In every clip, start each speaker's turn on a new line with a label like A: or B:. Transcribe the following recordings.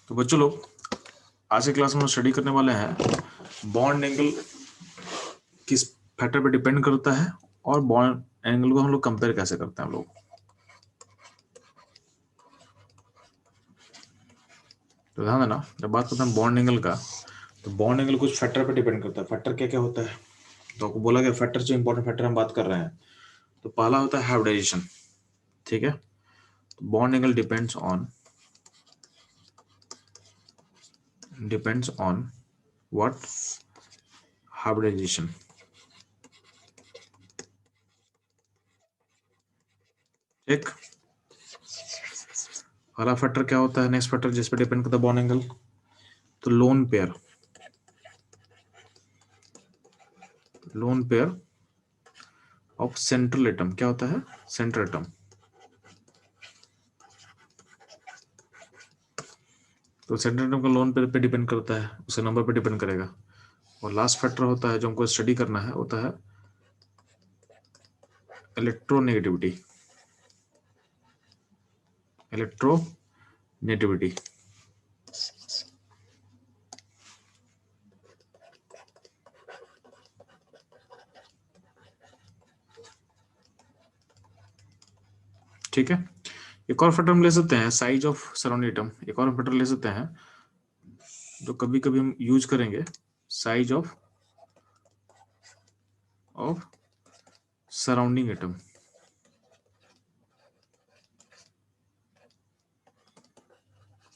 A: तो बच्चों लोग आज के क्लास में स्टडी करने वाले हैं बॉन्ड एंगल किस फैक्टर पे डिपेंड करता है और बॉन्ड एंगल को हम लोग कंपेयर कैसे करते हैं हम लोग। तो ध्यान देना, जब बात करते हैं बॉन्ड एंगल का तो बॉन्ड एंगल कुछ फैक्टर पे डिपेंड करता है। फैक्टर क्या क्या होता है तो आपको बोला गया फैक्टर जो इंपॉर्टेंट फैक्टर हम बात कर रहे हैं तो पहला होता है हाइब्रिडाइजेशन। ठीक है, तो bond angle depends on what hybridisation. ठीक, पहला फैक्टर क्या होता है, नेक्स्ट फैक्टर जिस पे डिपेंड करता है बॉन्ड एंगल, तो lone pair of central atom. क्या होता है सेंट्रल एटम। तो सेंट्रल एटम का लोन पेयर पे डिपेंड करता है, उसके नंबर पे डिपेंड करेगा। और लास्ट फैक्टर होता है जो हमको स्टडी करना है, होता है इलेक्ट्रोनेगेटिविटी। ठीक है, एक और फैक्टर हम ले सकते हैं साइज ऑफ सराउंडिंग एटम। एक और फैक्टर ले सकते हैं जो कभी कभी हम यूज करेंगे, size of surrounding atom.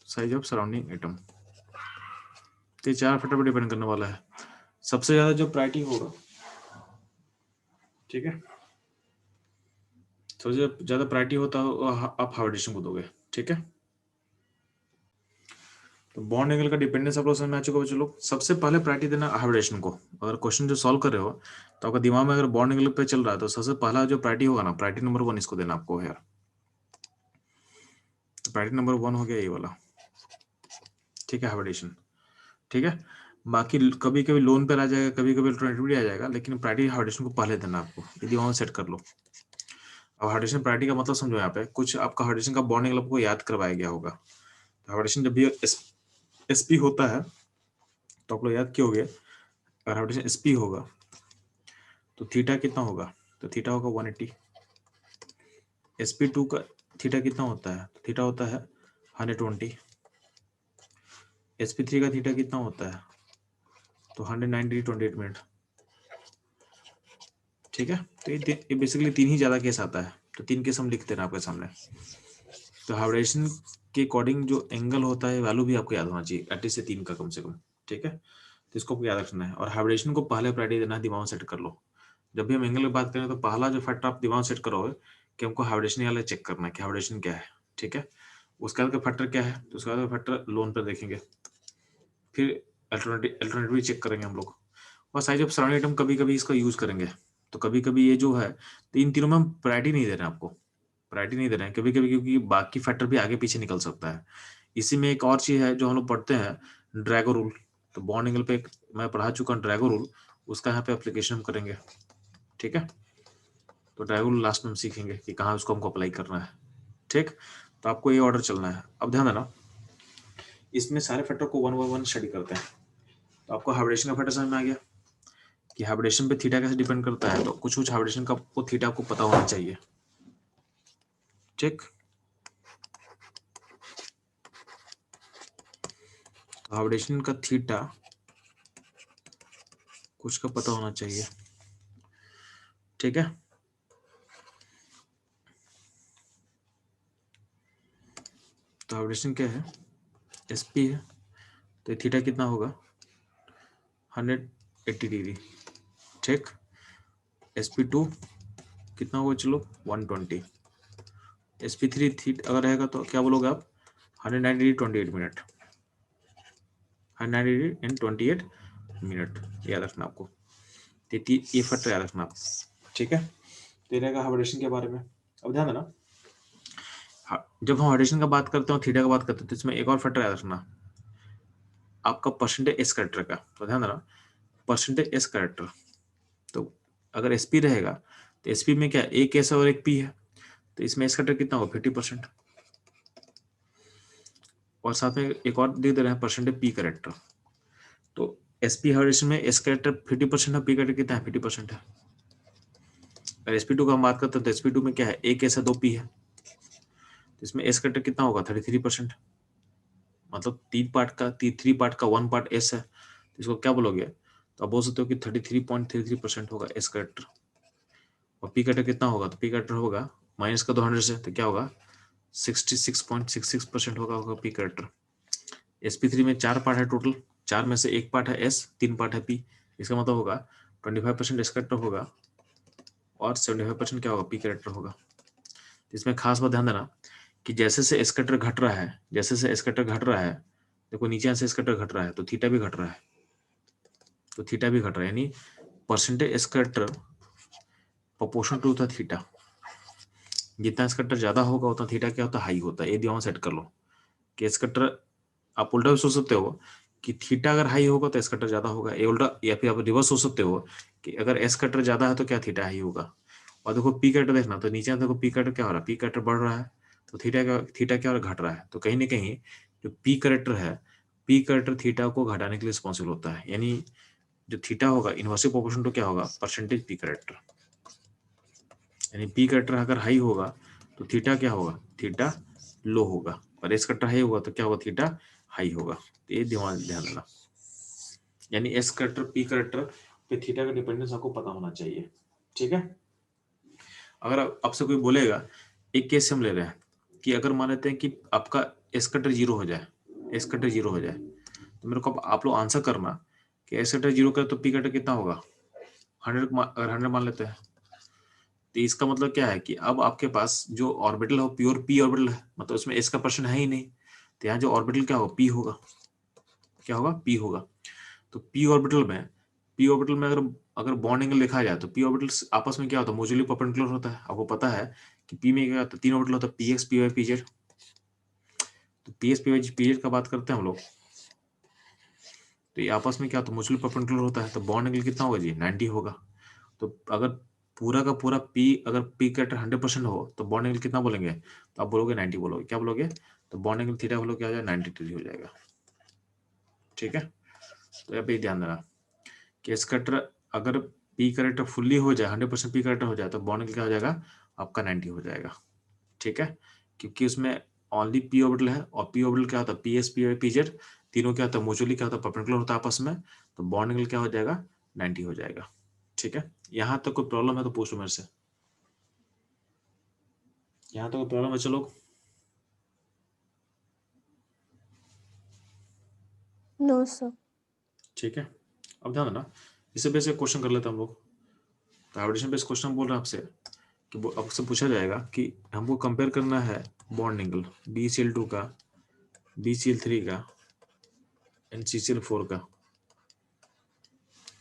A: Size of surrounding atom, तो ये चार फैक्टर पर डिपेंड करने वाला है। सबसे ज्यादा जो प्रायोरिटी होगा, ठीक है, सबसे ज्यादा प्रायोरिटी होता है आप हाइब्रिडेशन को दोगे। ठीक है, तो बॉन्ड एंगल का डिपेंडेंस आप लोग समझ में आ चुका बच्चों लोग। सबसे पहले प्रायोरिटी देना हाइब्रिडेशन को। अगर क्वेश्चन जो सॉल्व कर रहे हो तो आपका दिमाग में अगर बॉन्ड एंगल पे चल रहा है तो सबसे पहला जो प्रायोरिटी होगा ना, प्रायोरिटी नंबर 1 इसको देना आपको यार। तो प्रायोरिटी नंबर 1 हो गया ये वाला। ठीक है, हाइब्रिडेशन। ठीक है, बाकी कभी कभी लोन पर आ जाएगा, कभी कभी अल्टरनेटिव आ जाएगा, लेकिन प्रायोरिटी हाइब्रिडेशन को पहले देना आपको। ये दिमाग में सेट कर लो। अब हाइब्रिडेशन प्रायोरिटी का मतलब समझो, यहाँ पे कुछ आपका हाइब्रिडेशन का बॉन्ड एंगल आपको याद करवाया गया होगा। तो हाइब्रिडेशन जब भी एसपी होता है तो आप लोग याद किए होगे, अगर हाइब्रिडेशन एसपी होगा तो थीटा कितना होगा, तो थीटा होगा 180। sp2 का थीटा कितना होता है, तो थीटा होता है 120। sp3 का थीटा कितना होता है, तो 190 28 मिनट। ठीक है, तो ये बेसिकली तीन ही ज्यादा केस आता है, तो तीन केस हम लिखते हैं आपके सामने। तो हाइब्रिडेशन के अकॉर्डिंग जो एंगल होता है वैल्यू भी आपको याद होना चाहिए, 30 से 3 का कम से कम। ठीक है, तो इसको आपको याद रखना है। और हाइब्रिडेशन को पहले प्रायोरिटी देना है, दिमाग सेट कर लो। जब भी हम एंगल की बात करें तो पहला जो फैक्टर आप दिमाग सेट करोगे कि हमको हाइब्रिडेशन वाला चेक करना है कि हाइब्रिडेशन क्या है। ठीक है, उसके बाद का फैक्टर क्या है, तो उसके बाद फैक्टर लोन पर देखेंगे, फिर अल्टरनेटिव चेक करेंगे हम लोग, और साइज ऑफ सराउंडिंग एटम कभी कभी इसका यूज करेंगे। तो कभी कभी ये जो है, तो इन तीनों में हम प्रायोरिटी नहीं दे रहे हैं आपको, प्रायोरिटी नहीं दे रहे हैं कभी कभी, क्योंकि बाकी फैक्टर भी आगे पीछे निकल सकता है। इसी में एक और चीज है जो हम लोग पढ़ते हैं, ड्रैगो रूल। तो बॉन्ड एंगल पे मैं पढ़ा चुका हूँ ड्रैगो रूल, उसका यहाँ पे एप्लीकेशन करेंगे। ठीक है, तो ड्रैगो रूल लास्ट में हम सीखेंगे कि कहाँ उसको हमको अप्लाई करना है। ठीक, तो आपको ये ऑर्डर चलना है। अब ध्यान देना, इसमें सारे फैक्टर को 1 बाय 1 स्टडी करते हैं। तो आपको हाइब्रिडेशन का फैक्टर समझ में आ गया कि हाइब्रिडेशन पे थीटा कैसे डिपेंड करता है, तो कुछ कुछ हाइब्रिडेशन का वो थीटा आपको पता होना चाहिए। ठीक, तो हाइब्रिडेशन का थीटा कुछ का पता होना चाहिए। ठीक है, तो हाइब्रिडेशन क्या है, एसपी है, तो थीटा कितना होगा 180 डिग्री। ठीक, sp2 कितना होगा चलो 120। sp3 थीटा अगर रहेगा तो क्या बोलोगे आप, 190 degree 28 minute, 190 degree and 28 minute. याद रखना आपको, ये फैक्टर याद रखना आप। ठीक है, तो ये रहेगा हाइब्रिडेशन के बारे में। अब ध्यान देना, जब हम हाइब्रिडेशन का बात करते हैं थीटा का बात करते हैं तो इसमें एक और फैक्टर याद रखना, आपका परसेंटेज एस कैरेक्टर का। तो ध्यान देना, परसेंटेज एस कैरेक्टर, तो अगर एसपी रहेगा तो एसपी में क्या एक एस और एक पी है, तो इसमें एस कैरेक्टर कितना होगा 50%। और साथ में एक और दे रहे हैं परसेंटेज पी कैरेक्टर। तो एसपी हाइब्रिडेशन में एस कैरेक्टर 50% है, पी कैरेक्टर कितना है 50% है। अगर sp2 का हम बात करते हैं तो sp2 में क्या है, एक एस है 2 पी है, तो इसमें एस कैरेक्टर कितना होगा 33%, मतलब 3 पार्ट का 1 पार्ट एस है, तो इसको क्या बोलोगे, तो आप बोल सकते हो कि 33.33% होगा एस कैरेक्टर। और पी कैरेक्टर कितना होगा, तो पी कैरेक्टर होगा माइनस का 200 से, तो क्या होगा 66.66% होगा पी कैरेक्टर। sp3 में 4 पार्ट है टोटल, 4 में से 1 पार्ट है एस, 3 पार्ट है पी, इसका मतलब होगा 25% एस कैरेक्टर होगा और 75% क्या होगा पी कैरेक्टर होगा। इसमें खास बात ध्यान देना कि जैसे से एस कैरेक्टर घट रहा है, जैसे से एस कैरेक्टर घट रहा है, देखो नीचे से एस कैरेक्टर घट रहा है तो थीटा भी घट रहा है, तो थीटा भी घट रहा है, यानी percentage s character proportional to the theta. जितना एस कैरेक्टर ज्यादा होगा उतना थीटा क्या होता है, हाई होता है। ये दिमाग सेट कर लो कि एस कैरेक्टर, आप उल्टा भी सोच सकते हो कि थीटा अगर हाई होगा तो एस कैरेक्टर ज्यादा होगा, ये उल्टा, या फिर आप रिवर्स सोच सकते हो कि अगर एस कैरेक्टर ज्यादा है तो क्या थीटा हाई होगा। और देखो पी कैरेक्टर देखना, तो नीचे देखो पी कैरेक्टर क्या हो रहा है, पी कैरेक्टर बढ़ रहा है, तो थीटा क्या हो रहा है, घट रहा है। तो कहीं ना कहीं जो पी कैरेक्टर है, पी कैरेक्टर थीटा को घटाने के लिए रिस्पॉन्सिबल होता है, यानी जो थीटा होगा इनवर्सली प्रोपोर्शनल टू क्या होगा, परसेंटेज पी कैरेक्टर। यानी पी कैरेक्टर अगर हाई होगा तो थीटा क्या होगा, थीटा लो होगा, और एस कैरेक्टर हाई होगा तो क्या होगा, थीटा हाई होगा। तो ये दिमाग ध्यान देना, यानी एस कैरेक्टर पी कैरेक्टर पे थीटा का डिपेंडेंस आपको पता होना चाहिए। ठीक है, अगर आपसे कोई बोलेगा, एक केस हम ले रहे हैं कि अगर मान लेते हैं कि आपका एस कैरेक्टर जीरो हो जाए, एस कैरेक्टर जीरो हो जाए, तो मेरे को आप लोग आंसर करना कि एस कैरेक्टर जीरो करे तो पी कैरेक्टर कितना होगा 100, अगर 100 मान लेते हैं, तो इसका मतलब क्या है कि अब आपके पास जो ऑर्बिटल है वो प्योर पी ऑर्बिटल है, मतलब उसमें एस का पर्सन है ही नहीं, तो यहाँ जो ऑर्बिटल क्या होगा, पी होगा, क्या होगा, पी होगा। तो पी ऑर्बिटल में, पी ऑर्बिटल में अगर अगर बॉन्ड एंगल देखा जाए तो पी ऑर्बिटल्स आपस में क्या होता है, म्यूचुअली परपेंडिकुलर होता है। आपको पता है कि पी में क्या होता है, 3 ऑर्बिटल होता है, p x p y p z. तो p x p y p z का बात करते हैं हम लोग, तो ये आपस में क्या होता है, म्यूचुअली परपेंडिकुलर होता है, तो बॉन्ड एंगल कितना होगा जी, 90 होगा। तो अगर पूरा का पूरा पी, अगर पी कैरेक्टर 100% हो तो बॉन्ड एंगल कितना बोलेंगे, तो आप बोलोगे 90 बोलोगे, क्या बोलोगे, तो बॉन्ड एंगल थीटा बोलोगे क्या हो जाएगा, 90 डिग्री हो जाएगा। ठीक है, तो यहाँ पे ध्यान देना कि एस कैरेक्टर अगर पी कैरेक्टर फुल्ली हो जाए, 100% पी कैरेक्टर हो जाए, तो बॉन्ड एंगल क्या हो जाएगा आपका 90 हो जाएगा। ठीक है, क्योंकि उसमें ओनली पी ऑर्बिटल है, और पी ऑर्बिटल क्या होता है, p s p y p z, तीनों क्या होता है, म्यूचुअली क्या होता है, परपेंडिकुलर होता है आपस में, तो बॉन्ड एंगल क्या हो जाएगा 90 हो जाएगा। ठीक है, यहाँ तक कोई प्रॉब्लम है तो पूछो मेरे से, यहाँ तक कोई प्रॉब्लम है चलो।
B: No sir.
A: ठीक है, अब ध्यान देना, इससे बेसिक क्वेश्चन कर लेते हैं हम लोग। तो हाइब्रिडेशन बेस्ड क्वेश्चन हम बोल रहे हैं आपसे कि वो आपसे पूछा जाएगा कि हमको कंपेयर करना है बॉन्ड एंगल BCl2 का, BCl3 का एंड CCl4 का,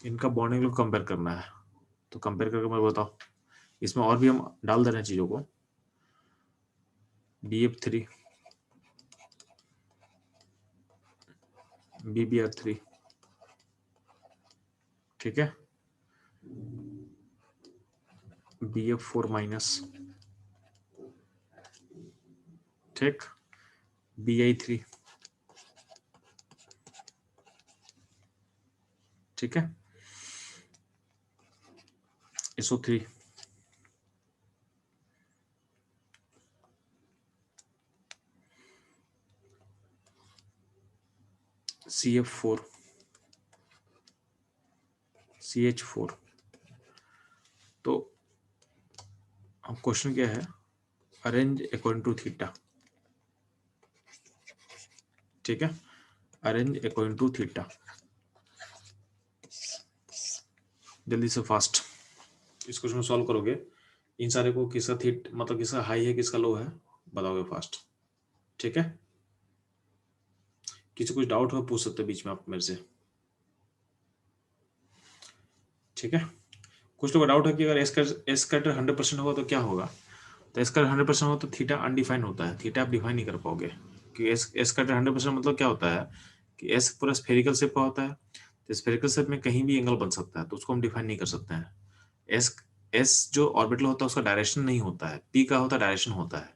A: इनका बॉन्ड एंगल को कंपेयर करना है। तो कंपेयर करके मैं बताओ, इसमें और भी हम डाल दे रहे हैं चीजों को, BF3 BBr3, ठीक है, BF4 माइनस, ठीक, BI3, ठीक है, SO3, CF4, CH4। तो अब क्वेश्चन क्या है, अरेंज अकॉर्डिंग टू थीटा। ठीक है, अरेंज अकॉर्डिंग टू थीटा, जल्दी से फास्ट इस क्वेश्चन को सॉल्व करोगे, इन सारे को किसका थीट मतलब किसका हाई है किसका लो है बताओगे फास्ट। ठीक है, किसी कुछ डाउट हो पूछ सकते बीच में आप मेरे से। ठीक है, कुछ लोग डाउट है कि अगर एस कैरेक्टर 100% होगा तो क्या होगा, तो एस कैरेक्टर 100% होगा तो थीटा अनडिफाइंड होता है, थीटा आप डिफाइन नहीं कर पाओगे, क्योंकि एस कैरेक्टर 100% मतलब क्या होता है कि एस पूरा स्फेरिकल शेप का होता है, तो स्फेरिकल शेप में कहीं भी एंगल बन सकता है, तो उसको हम डिफाइन नहीं कर सकते हैं। एस एस जो ऑर्बिटल होता है उसका डायरेक्शन नहीं होता है, पी का होता है डायरेक्शन होता है।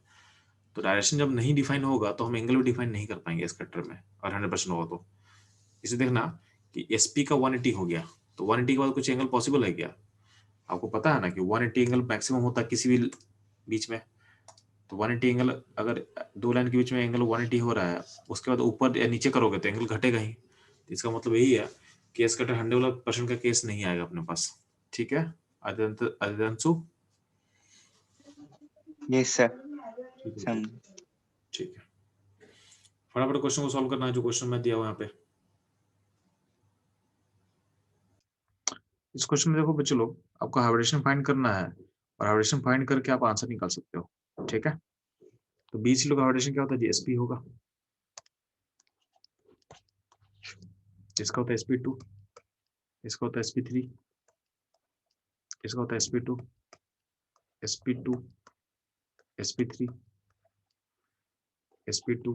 A: तो डायरेक्शन जब नहीं डिफाइन होगा तो हम एंगल भी डिफाइन नहीं कर पाएंगे इस कटर में, और 100% होगा तो। इसे देखना कि एसपी का 180 हो गया, तो 180 के बाद कुछ एंगल पॉसिबल है क्या? आपको पता है ना कि 180 एंगल मैक्सिमम होता है किसी भी बीच में। तो 180 एंगल, अगर दो लाइन के बीच में एंगल 180 हो रहा है, उसके बाद ऊपर या नीचे करोगे तो एंगल घटेगा ही। तो इसका मतलब यही है कि एस कटर 100% का केस नहीं आएगा अपने पास। ठीक है आदित्यांशु?
B: Yes sir.
A: ठीक है, ठीक है। फटाफट क्वेश्चन को सॉल्व करना है जो क्वेश्चन मैं दिया हुआ यहाँ पे। इस क्वेश्चन में देखो बच्चों लोग, आपको हाइब्रिडेशन फाइंड करना है, और हाइब्रिडेशन फाइंड करके आप आंसर निकाल सकते हो। ठीक है, तो बीच लोग हाइब्रिडेशन क्या होता है जी? एसपी होगा, इसका होता है sp2, इसका होता है sp3, इसका होता है sp2, sp2, sp3, sp2,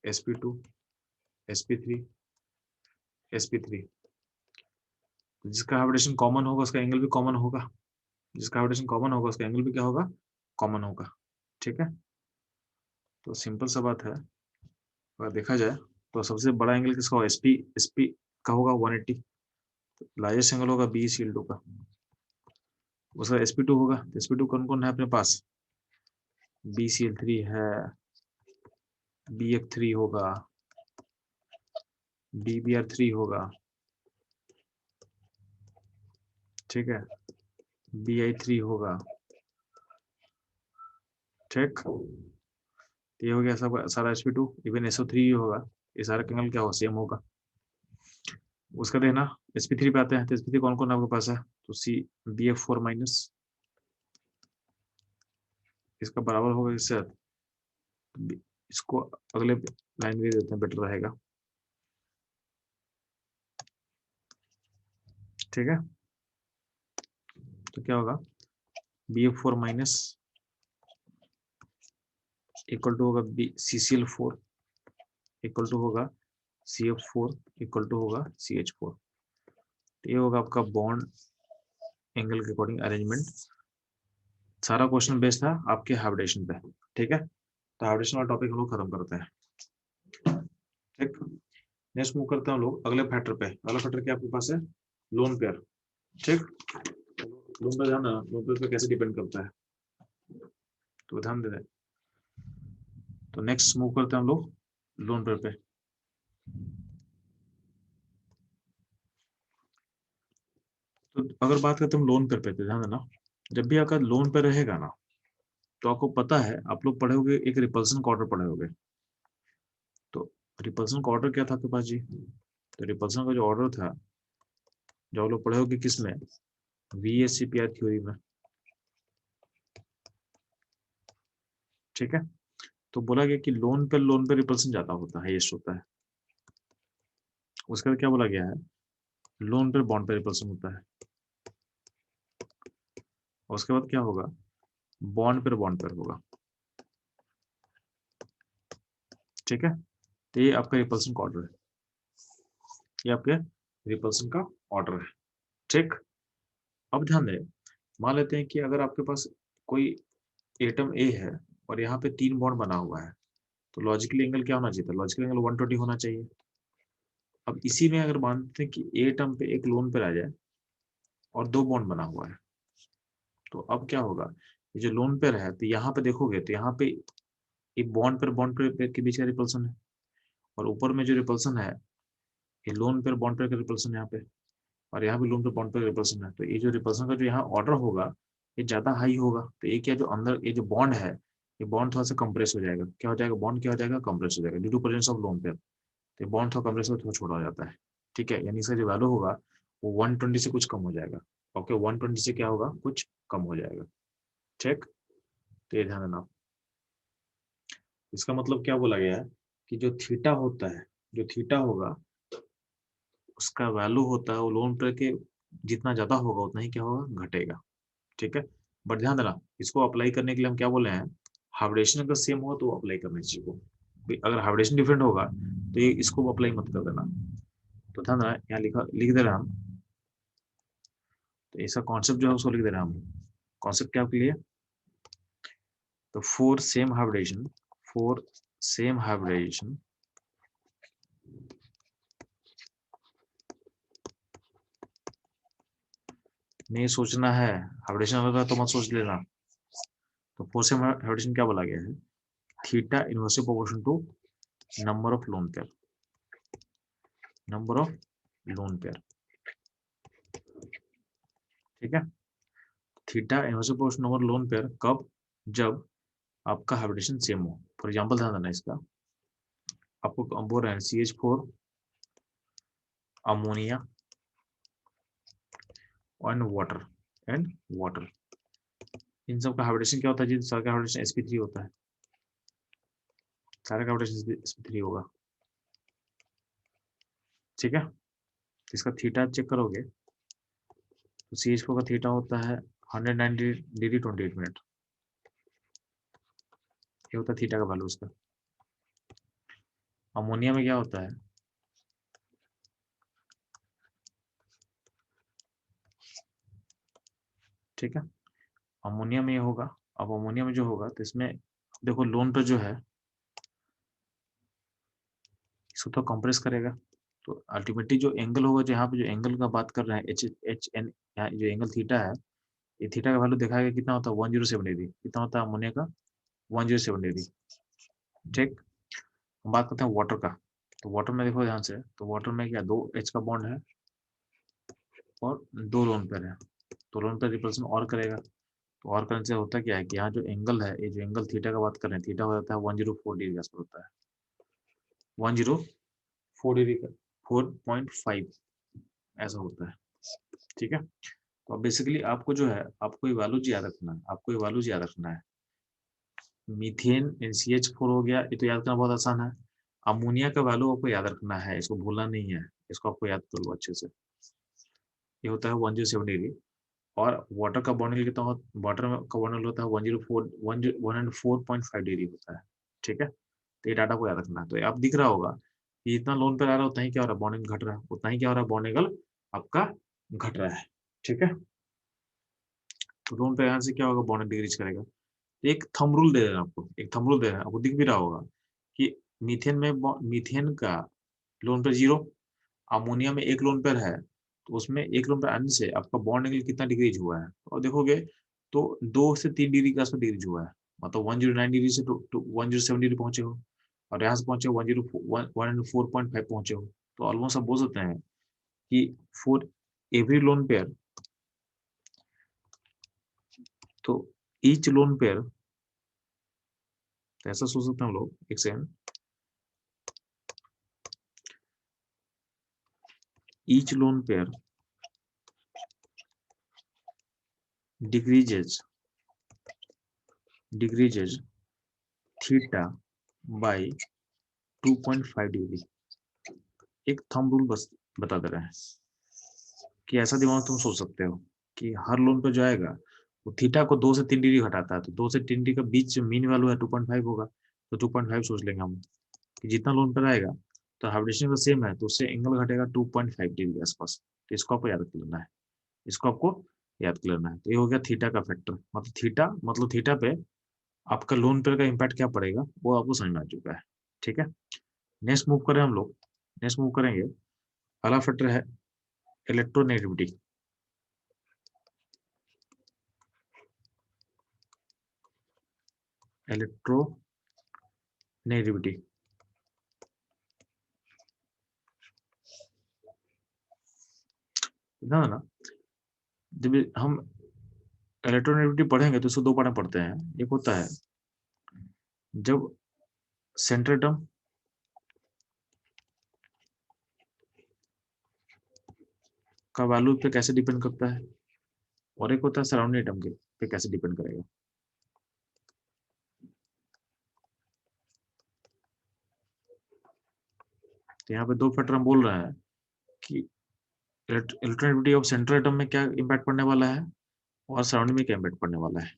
A: sp2, sp3, sp3। जिसका हाइब्रिडेशन कॉमन होगा उसका एंगल भी कॉमन होगा, जिसका हाइब्रिडेशन कॉमन होगा उसका एंगल भी क्या होगा? कॉमन होगा। ठीक है, तो सिंपल सा बात है। अगर देखा जाए तो सबसे बड़ा एंगल किसका होगा? sp का होगा 180। लार्जेस्ट एंगल होगा BCl2 का, उसका sp2 होगा। तो sp2 कौन कौन है अपने पास? BCl3 है, BF3 होगा, BBr3 होगा, ठीक है, BI3 होगा। ठीक, ये हो गया सब सारा sp2। इवन SO3 होगा। ये सारा एंगल क्या होगा? सेम होगा। उसका देखना sp3 पे आते हैं, तो sp3 कौन कौन आपके पास है? तो C BF4 माइनस, इसका बराबर होगा इससे, इसको अगले लाइन में देते हैं, बेटर रहेगा। ठीक है, तो क्या होगा? BF4 माइनस इक्वल टू होगा CCl4 इक्वल टू होगा CF4 इक्वल टू होगा CH4। तो ये होगा आपका बॉन्ड एंगल के अकॉर्डिंग अरेंजमेंट। सारा क्वेश्चन बेस्ड था आपके हाइब्रिडेशन पे। ठीक है, तो हाइब्रिडेशन वाला टॉपिक हम लोग खत्म करते हैं। ठीक, नेक्स्ट मूव करते हैं हम लोग अगले फैक्टर पे। अगला फैक्टर क्या आपके पास है? Loan pair. ठीक, लोन पेयर ध्यान, लोन पेयर पे कैसे डिपेंड करता है तो ध्यान दे दें। तो नेक्स्ट मूव करते हैं हम लोग लोन पेयर पे। तो अगर बात करते हैं हम लोन पेयर पे, तो ध्यान देना, जब भी आपका लोन पे रहेगा ना, तो आपको पता है, आप लोग पढ़े होगे एक रिपल्सन का ऑर्डर पढ़े होगे। तो रिपल्सन का ऑर्डर क्या था आपके पास जी? तो रिपल्सन का जो ऑर्डर था, जो आप लोग पढ़े होगे किसमें? VSCPR थ्योरी में। ठीक है, तो बोला गया कि लोन पे रिपल्सन ज्यादा होता है, हाईएस्ट होता है। उसके बाद क्या बोला गया है? लोन पे बॉन्ड पे रिपल्सन होता है। और उसके बाद क्या होगा? बॉन्ड पर होगा। ठीक है, तो ये आपका रिपल्सन का ऑर्डर है, ये आपके रिपल्सन का ऑर्डर है। ठीक, अब ध्यान दें, मान लेते हैं कि अगर आपके पास कोई एटम ए है और यहाँ पे 3 बॉन्ड बना हुआ है, तो लॉजिकली एंगल क्या होना चाहिए था? लॉजिकल एंगल 120 होना चाहिए। अब इसी में अगर मानते हैं कि एटम पे एक लोन पर आ जाए और 2 बॉन्ड बना हुआ है, तो अब क्या होगा? ये जो लोन पेयर है, तो यहाँ पे देखोगे तो यहाँ पे ये बॉन्ड पेयर के बीच का रिपल्सन है, और ऊपर में जो रिपल्सन है, ये लोन पेयर बॉन्ड पेयर का रिपल्सन है यहाँ पे, और यहाँ भी लोन पेयर बॉन्ड पेयर का रिपल्सन है। तो ये जो रिपल्सन का जो यहाँ ऑर्डर होगा, ये ज्यादा हाई होगा। तो ये क्या, जो अंदर ये जो बॉन्ड है, ये बॉन्ड थोड़ा सा कंप्रेस हो जाएगा। क्या हो जाएगा? बॉन्ड क्या हो जाएगा? कंप्रेस हो जाएगा due to presence of lone pair. तो बॉन्ड थोड़ा कंप्रेस थोड़ा छोटा हो जाता है। ठीक है, यानी इसका जो वैल्यू होगा वो 120 से कुछ कम हो जाएगा। ओके, 120 से क्या होगा? कुछ कम हो जाएगा। ठीक, तो ये ध्यान देना। इसका मतलब क्या बोला गया है कि जो थीटा होता है, जो थीटा होगा उसका वैल्यू होता है वो लोन पेयर के जितना ज्यादा होगा उतना ही क्या होगा? घटेगा। ठीक है, बट ध्यान देना, इसको अप्लाई करने के लिए हम क्या बोले हैं? हाइब्रिडेशन अगर सेम हो तो अप्लाई करना चाहिए को। अगर हाइब्रिडेशन डिफरेंट होगा तो ये इसको अप्लाई मत कर देना। तो ध्यान देना, यहाँ लिख दे रहे हैं हम। तो ऐसा कॉन्सेप्ट जो है उसको लिख दे रहे हैं हम। कॉन्सेप्ट क्या आपके लिए? तो for same hybridization नहीं सोचना है, हाइब्रिडेशन होगा तो मत सोच लेना। तो for same hybridization क्या बोला गया है, theta inversely proportional to number of lone pair, ठीक है। Theta inversely proportional number lone pair कब, जब आपका हाइब्रिडेशन सेम हो। फॉर एग्जांपल ध्यान देना इसका, आपको बोल रहे हैं CH4 अमोनिया एंड वाटर, इन सब का हाइब्रिडेशन क्या होता है जी, सारा का हाइब्रिडेशन sp3 होता है, सारा का हाइब्रिडेशन sp3 होगा, ठीक है। इसका थीटा चेक करोगे तो CH4 का थीटा होता है 190 डिग्री 28 मिनट, ये होता है थीटा का वैल्यू उसका। अमोनिया में क्या होता है, ठीक है, अमोनिया में ये होगा। अब अमोनिया में जो होगा तो इसमें देखो लोन पर जो है इसको तो कंप्रेस करेगा, तो अल्टीमेटली जो एंगल होगा, जो यहाँ पे जो एंगल का बात कर रहे हैं एच एन, यहाँ जो एंगल थीटा है, ये थीटा का वैल्यू दिखाएगा कितना होता है 107 डिग्री, कितना होता है अमोनिया का 107 डिग्री, ठीक। हम बात करते हैं वाटर का, तो वाटर में देखो ध्यान से, तो वाटर में क्या दो एच का बॉन्ड है और दो लोन पेयर है, तो लोन पेयर रिपल्सन और करेगा, तो और करने से होता क्या है कि यहाँ जो एंगल है, ये जो एंगल थीटा का बात कर रहे हैं, थीटा हो जाता है 104 डिग्री के आसपास होता है, 104 डिग्री का 4.5 ऐसा होता है, ठीक है। तो बेसिकली आपको जो है, आपको ये वैल्यूज याद रखना है, आपको ये वैल्यूज याद रखना है। मीथेन NCH4 हो गया, ये तो याद करना बहुत आसान है। अमोनिया का वैल्यू आपको याद रखना है, इसको भूलना नहीं है, इसको आपको याद कर लो अच्छे से। ये होता है 107 डिग्री, और वाटर का बॉन्ड कितना होता, वाटर का बॉन्ड होता है 104.5 डिग्री होता है, ठीक है। तो ये डाटा को याद रखना है। तो आप दिख रहा होगा कि जितना लोन पर आ रहा है उतना ही क्या हो रहा है, बॉन्डिंग घट रहा है, उतना ही क्या हो रहा है, बॉन्ड एंगल आपका घट रहा है, ठीक है। तो लोन पे आने से क्या होगा, बॉन्ड डिक्रीज करेगा। एक थंब रूल दे रहे हैं आपको, एक थंब रूल दे रहे हैं आपको, दिख भी रहा होगा कि मीथेन में, मीथेन का लोन पेयर 0, अमोनिया में एक लोन पेयर है, तो उसमें एक लोन पेयर आने से आपका बॉन्ड एंगल कितना डिक्रीज हुआ है, और देखोगे तो 2 से 3 डिग्री के आसपास डिक्रीज हुआ है, मतलब 109 डिग्री से 107 डिग्री पहुंचे हो, और यहाँ से पहुंचे 104.5 पहुंचे हो। तो ऑलमोस्ट आप बोल सकते हैं कि फॉर एवरी लोन पेयर, तो ईच लोन पेयर, तो ऐसा सोच सकते हैं हम लोग, एक second, each lone pair decreases theta by 2.5 degree. एक थंब रूल बस बता दे रहे हैं कि ऐसा दिमाग तुम सोच सकते हो कि हर लोन पे जो आएगा वो थीटा को 2 से 3 डिग्री घटाता है, तो 2 से 3 डिग्री का बीच मीन वैल्यू है 2.5 होगा, तो 2.5 सोच लेंगे हम कि जितना लोन पर आएगा तो हाइब्रिडेशन का सेम है, तो उससे एंगल घटेगा 2.5 डिग्री के आसपास। तो इसको आपको याद कर लेना है, इसको आपको याद कर लेना है। तो ये हो गया थीटा का फैक्टर, मतलब थीटा पे आपका लोन पेयर का इम्पैक्ट क्या पड़ेगा वो आपको समझ में आ चुका है, ठीक है। नेक्स्ट मूव करें हम लोग, नेक्स्ट मूव करेंगे, अगला फैक्टर है इलेक्ट्रोनेगेटिविटी। इलेक्ट्रोनेगेटिविटी ना, जब हम इलेक्ट्रोनेगेटिविटी पढ़ेंगे तो इसको दो पार्ट में पढ़ते हैं। एक होता है जब सेंट्रल एटम का वैल्यू पे कैसे डिपेंड करता है, और एक होता है सराउंडिंग एटम के पे कैसे डिपेंड करेगा। तो यहाँ पे दो फैक्टर हम बोल रहे हैं कि इलेक्ट्रोनेगेटिविटी ऑफ सेंट्रल एटम में क्या इम्पैक्ट पड़ने वाला है, और सराउंडिंग में क्या इम्पैक्ट पड़ने वाला है,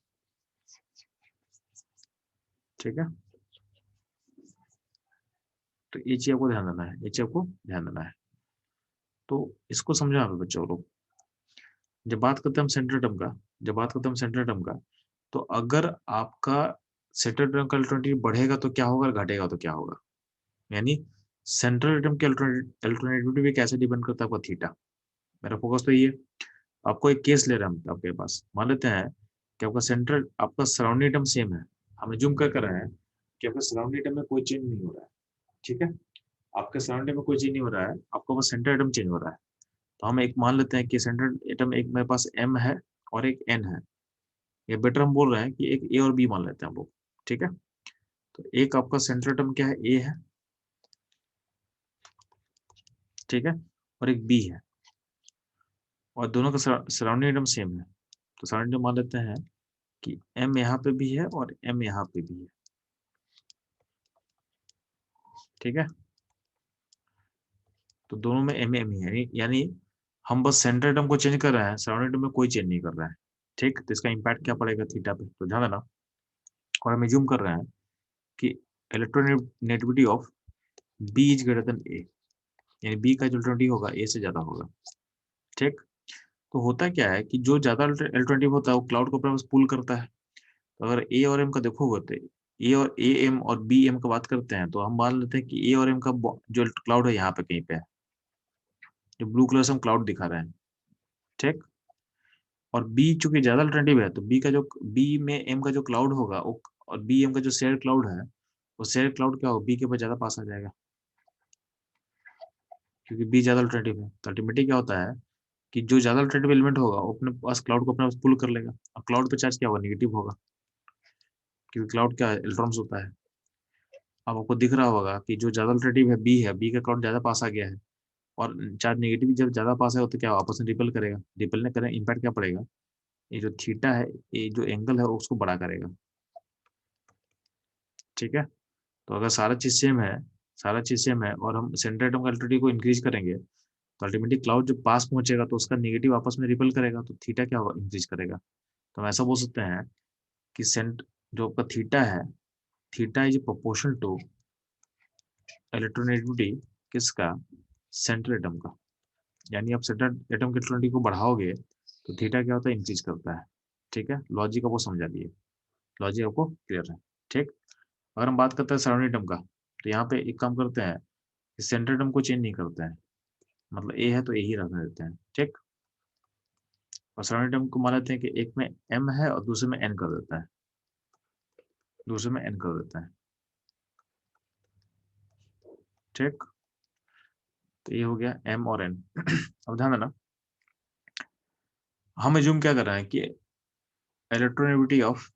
A: ठीक है। तो ये चीज आपको ध्यान देना है, ये चीज आपको ध्यान देना है। तो इसको समझो यहाँ पे बच्चों लोग, जब बात करते हैं हम सेंट्रल एटम का, जब बात करते हैं हम सेंट्रल एटम का, तो अगर आपका सेंट्रल एटम का इलेक्ट्रोनेगेटिविटी बढ़ेगा तो क्या होगा, घटेगा तो क्या होगा। यानी सेंट्रल एटम की इलेक्ट्रोनेगेटिविटी भी कैसे डिपेंड करता है, आपका थीटा। मेरा फोकस तो ये है। आपको एक केस ले रहे हैं हम आपके पास, मान लेते हैं कि आपका सेंट्रल, आपका सराउंडिंग एटम सेम है, हम जूम कर रहे हैं कि आपका सराउंडिंग एटम में कोई चेंज नहीं हो रहा है, ठीक है, आपके सराउंडिंग में कोई चेंज नहीं हो रहा है, आपका बस सेंट्रल एटम चेंज हो रहा है। तो हम एक मान लेते हैं कि सेंट्रल एटम एक मेरे पास एम है और एक एन है, या बेटर हम बोल रहे हैं कि एक ए और बी मान लेते हैं हम लोग, ठीक है। तो एक आपका सेंट्रल एटम क्या है, ए है, ठीक है, और एक बी है, और दोनों का सराउंडिंग एटम सेम है। तो सराउंडिंग मान लेते हैं कि एम यहाँ पे भी है और एम यहाँ पे भी है, ठीक है। तो दोनों में एम एम ही है, यानी हम बस सेंट्रल एटम को चेंज कर रहे हैं, सराउंडिंग एटम में कोई चेंज नहीं कर रहा है, ठीक। तो इसका इम्पैक्ट क्या पड़ेगा थीटा पे, तो ध्यान देना। और हम ज्यूम कर रहे हैं कि electronegativity of B is greater than A, यानी बी का जो इलेक्ट्रोनेगेटिव होगा ए से ज्यादा होगा, ठीक। तो होता क्या है कि जो ज्यादा इलेक्ट्रोनेगेटिव होता है वो क्लाउड को अपने पास पुल करता है। तो अगर ए और एम का देखोगे तो ए और ए एम और बी एम का बात करते हैं, तो हम मान लेते हैं कि ए और एम का जो क्लाउड है यहाँ पे कहीं पे है, जो ब्लू कलर से हम क्लाउड दिखा रहे हैं, ठीक। और बी चूंकि ज्यादा अल्टरनेटिव है, तो बी का जो बी में एम का जो क्लाउड होगा वो, और बी एम का जो शेयर क्लाउड है, वो शेयर क्लाउड क्या होगा, बी के ऊपर ज्यादा पास आ जाएगा, क्योंकि बी ज्यादा अल्टरनेटिव है। तो अल्टीमेटली क्या होता है कि जो ज्यादा अल्टरनेटिव एलिमेंट होगा वो अपने पास क्लाउड को अपने पास पुल कर लेगा, और क्लाउड पे चार्ज क्या होगा, निगेटिव होगा, क्योंकि क्लाउड क्या है, इलेक्ट्रॉन्स होता है। अब आपको दिख रहा होगा कि जो ज्यादा अल्टरनेटिव है, बी का क्लाउड ज्यादा पास आ गया है, और चार्ज नेगेटिव जब ज्यादा पास है तो क्या आपस में रिपल करेगा, रिपल ने करें इम्पैक्ट क्या पड़ेगा, ये जो थीटा है, ये जो एंगल है उसको बड़ा करेगा, ठीक है। तो अगर सारा चीज सेम है और हम सेंटर एटम का एल्टीट्यूड को इंक्रीज करेंगे, तो अल्टीमेटली क्लाउड जब पास पहुंचेगा तो उसका नेगेटिव आपस में रिपल करेगा, तो थीटा क्या होगा, इंक्रीज करेगा। तो हम ऐसा बोल सकते हैं कि सेंट जो आपका थीटा है, theta is proportional to electronegativity किसका, सेंट्रल एटम का। यानी आप सेंट्रल एटम की इलेक्ट्रोनेगेटिविटी को बढ़ाओगे तो थीटा क्या होता है, इंक्रीज करता है, ठीक है। लॉजिक आपको समझा दिए, लॉजिक आपको क्लियर है, ठीक। अगर हम बात करते हैं सराउंडिंग एटम का, तो यहाँ पे एक काम करते हैं, सेंट्रल एटम को चेंज नहीं करते हैं, मतलब ए है तो ए ही रखने देते हैं, ठीक। और सराउंडिंग एटम को मान लेते हैं कि एक में एम है और दूसरे में एन कर देता है, दूसरे में एन कर देता है, ठीक। तो ये हो गया एम और एन। अब ध्यान देना, हम एज्यूम क्या कर रहे हैं कि electronegativity of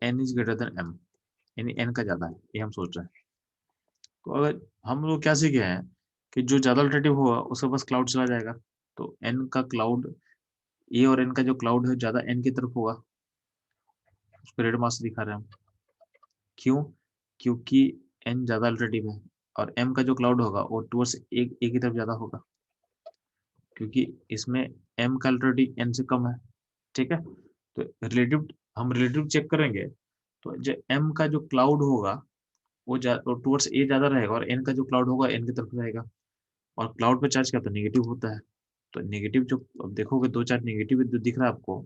A: N is greater than M, यानी एन का ज्यादा है, ये हम सोच रहे हैं। तो अगर हम लोग क्या सीखे हैं कि जो ज्यादा अल्टरनेटिव होगा उसके पास क्लाउड चला जाएगा, तो एन का क्लाउड, ए और एन का जो क्लाउड है ज्यादा एन की तरफ होगा, उसको रेड मार्क्स दिखा रहे हैं हम। क्यों, क्योंकि एन ज्यादा अल्टरनेटिव है, और एम का जो क्लाउड होगा वो टूवर्ड्स एक की तरफ ज्यादा होगा, क्योंकि इसमें एम का अल्टरनेटिव एन से कम है, ठीक है। तो रिलेटिव, हम रिलेटिव चेक करेंगे, तो जो एम का जो क्लाउड होगा वो टूवर्ड्स ए ज्यादा रहेगा, और एन का जो क्लाउड होगा एन की तरफ रहेगा। और क्लाउड पे चार्ज क्या होता है, नेगेटिव होता है। तो नेगेटिव जो अब देखोगे दो चार्ज नेगेटिव जो दिख रहा है आपको,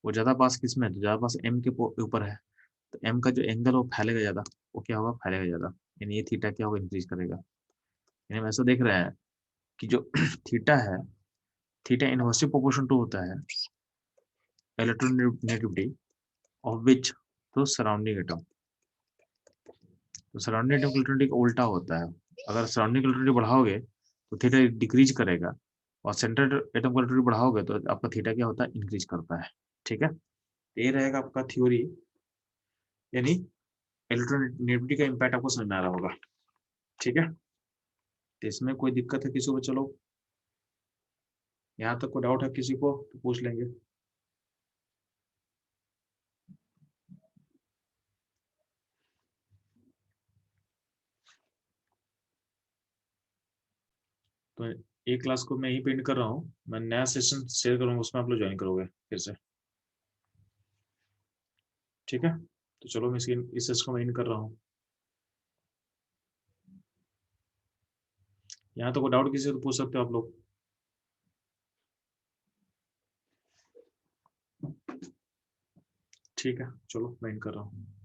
A: वो ज्यादा पास किस में है, तो ज्यादा पास एम के ऊपर है। तो एम का जो एंगल वो फैलेगा ज्यादा, वो क्या होगा, फैलेगा ज्यादा, यानी ये थीटा क्या होगा, इंक्रीज करेगा। यानी हम ऐसा देख रहे हैं कि जो थीटा है, थीटा इनवर्सली प्रोपोर्शन टू होता है इलेक्ट्रोनेगेटिविटी ऑफ विच, तो सराउंडिंग एटम। तो सराउंडिंग एटम की का उल्टा होता है, अगर सराउंडिंग इलेक्ट्रिसिटी बढ़ाओगे तो थीटा डिक्रीज करेगा, और सेंट्रल एटम का इलेक्ट्रिसिटी बढ़ाओगे तो आपका थीटा क्या होता है, इंक्रीज करता है, ठीक है। तो ये रहेगा आपका थ्योरी, यानी इलेक्ट्रोनेगेटिविटी का इम्पैक्ट आपको समझ में आ रहा होगा, ठीक है। तो इसमें कोई दिक्कत है किसी को, चलो यहाँ तक कोई डाउट है किसी को तो पूछ लेंगे। तो एक क्लास को मैं यही पेंट कर रहा हूँ, मैं नया सेशन शेयर करूंगा, उसमें आप लोग ज्वाइन करोगे फिर से, ठीक है। तो चलो मैं इस सेशन को मैं इन कर रहा हूँ। यहाँ तो कोई डाउट किसी से तो पूछ सकते हो आप लोग। ठीक। ठीक है, चलो मैं end कर रहा हूँ।